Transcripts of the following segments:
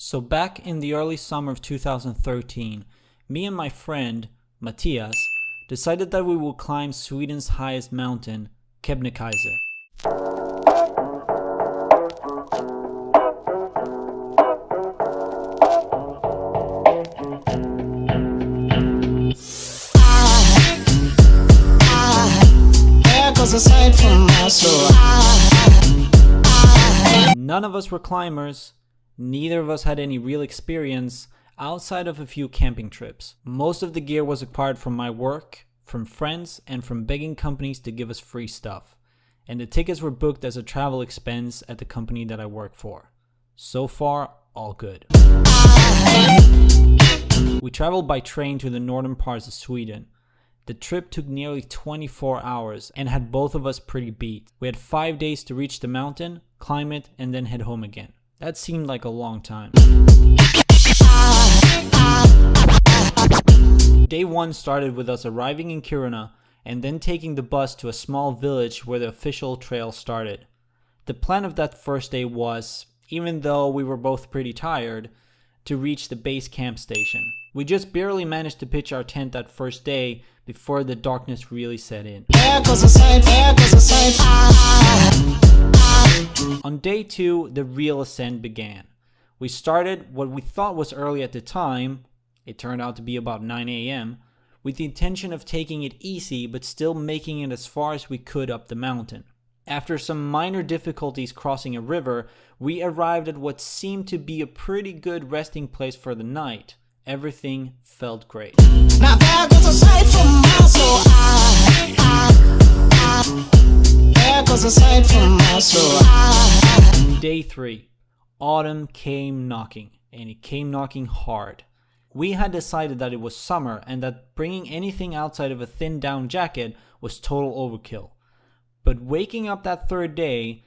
So back in the early summer of 2013, me and my friend, Matthias, decided that we would climb Sweden's highest mountain, Kebnekaise. None of us were climbers, neither of us had any real experience outside of a few camping trips. Most of the gear was acquired from my work, from friends, and from begging companies to give us free stuff. And the tickets were booked as a travel expense at the company that I work for. So far, all good. We traveled by train to the northern parts of Sweden. The trip took nearly 24 hours and had both of us pretty beat. We had 5 days to reach the mountain, climb it, and then head home again. That seemed like a long time. Day 1 started with us arriving in Kiruna and then taking the bus to a small village where the official trail started. The plan of that first day was, even though we were both pretty tired, to reach the base camp station. We just barely managed to pitch our tent that first day before the darkness really set in. On day 2, the real ascent began. We started what we thought was early at the time, it turned out to be about 9 a.m., with the intention of taking it easy but still making it as far as we could up the mountain. After some minor difficulties crossing a river, we arrived at what seemed to be a pretty good resting place for the night. Everything felt great. Now there goes a sight from my soul. There goes a sight from my soul. Day 3. Autumn came knocking, and it came knocking hard. We had decided that it was summer and that bringing anything outside of a thin down jacket was total overkill. But waking up that third day,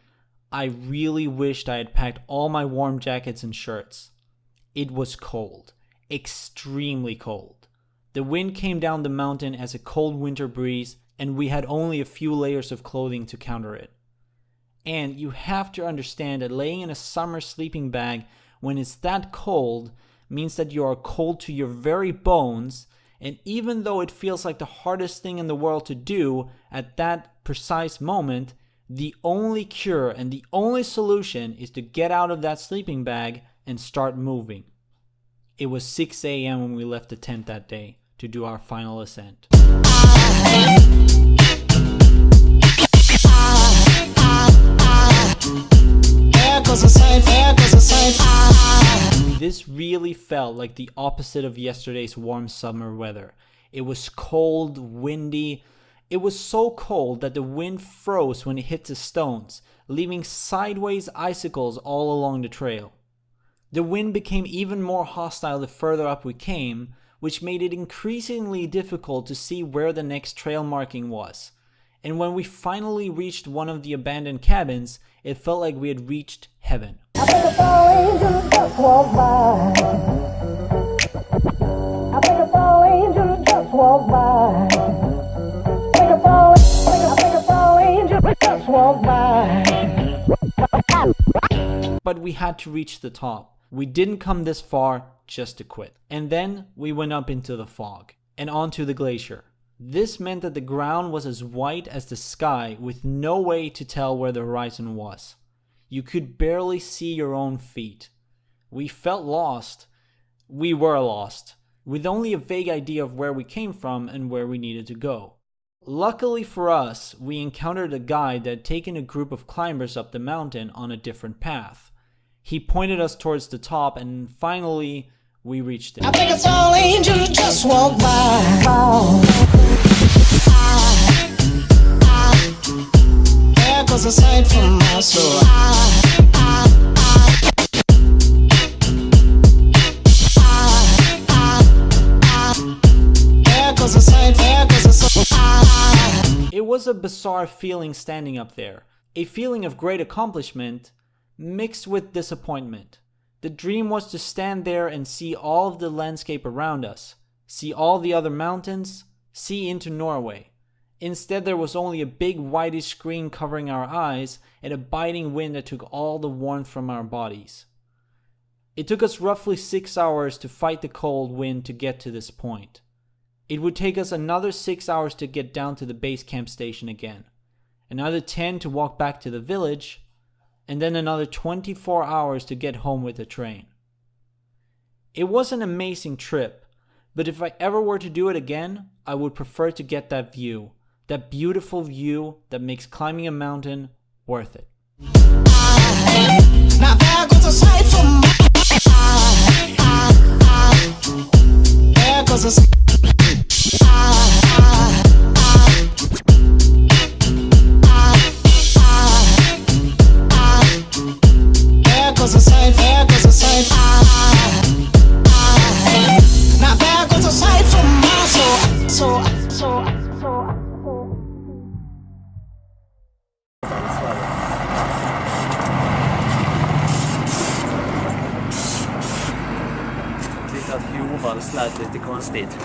I really wished I had packed all my warm jackets and shirts. It was cold. Extremely cold. The wind came down the mountain as a cold winter breeze, and we had only a few layers of clothing to counter it. And you have to understand that laying in a summer sleeping bag when it's that cold means that you are cold to your very bones, and even though it feels like the hardest thing in the world to do at that precise moment, the only cure and the only solution is to get out of that sleeping bag and start moving. It was 6 a.m. when we left the tent that day to do our final ascent. This really felt like the opposite of yesterday's warm summer weather. It was cold, windy. It was so cold that the wind froze when it hit the stones, leaving sideways icicles all along the trail. The wind became even more hostile the further up we came, which made it increasingly difficult to see where the next trail marking was. And when we finally reached one of the abandoned cabins, it felt like we had reached heaven. I think a fallen angel just walked by. I think a fallen angel just walked by. I think a fallen angel just walked by. But we had to reach the top. We didn't come this far just to quit. And then we went up into the fog and onto the glacier. This meant that the ground was as white as the sky with no way to tell where the horizon was. You could barely see your own feet. We felt lost. We were lost, with only a vague idea of where we came from and where we needed to go. Luckily for us, we encountered a guide that had taken a group of climbers up the mountain on a different path. He pointed us towards the top, and finally, we reached it. I think it's all angels just walk by. There goes a sight from my soul. There goes a sight, there goes a sight. It was a bizarre feeling standing up there. A feeling of great accomplishment mixed with disappointment. The dream was to stand there and see all of the landscape around us, see all the other mountains, see into Norway. Instead, there was only a big whitish screen covering our eyes and a biting wind that took all the warmth from our bodies. It took us roughly 6 hours to fight the cold wind to get to this point. It would take us another 6 hours to get down to the base camp station again, another 10 to walk back to the village, and then another 24 hours to get home with the train. It was an amazing trip, but if I ever were to do it again, I would prefer to get that view, that beautiful view that makes climbing a mountain worth it. Now there goes a sight from there goes a there goes a sight, there goes a sight. Now there goes a sight from my soul. Att Johan slät lite konstigt.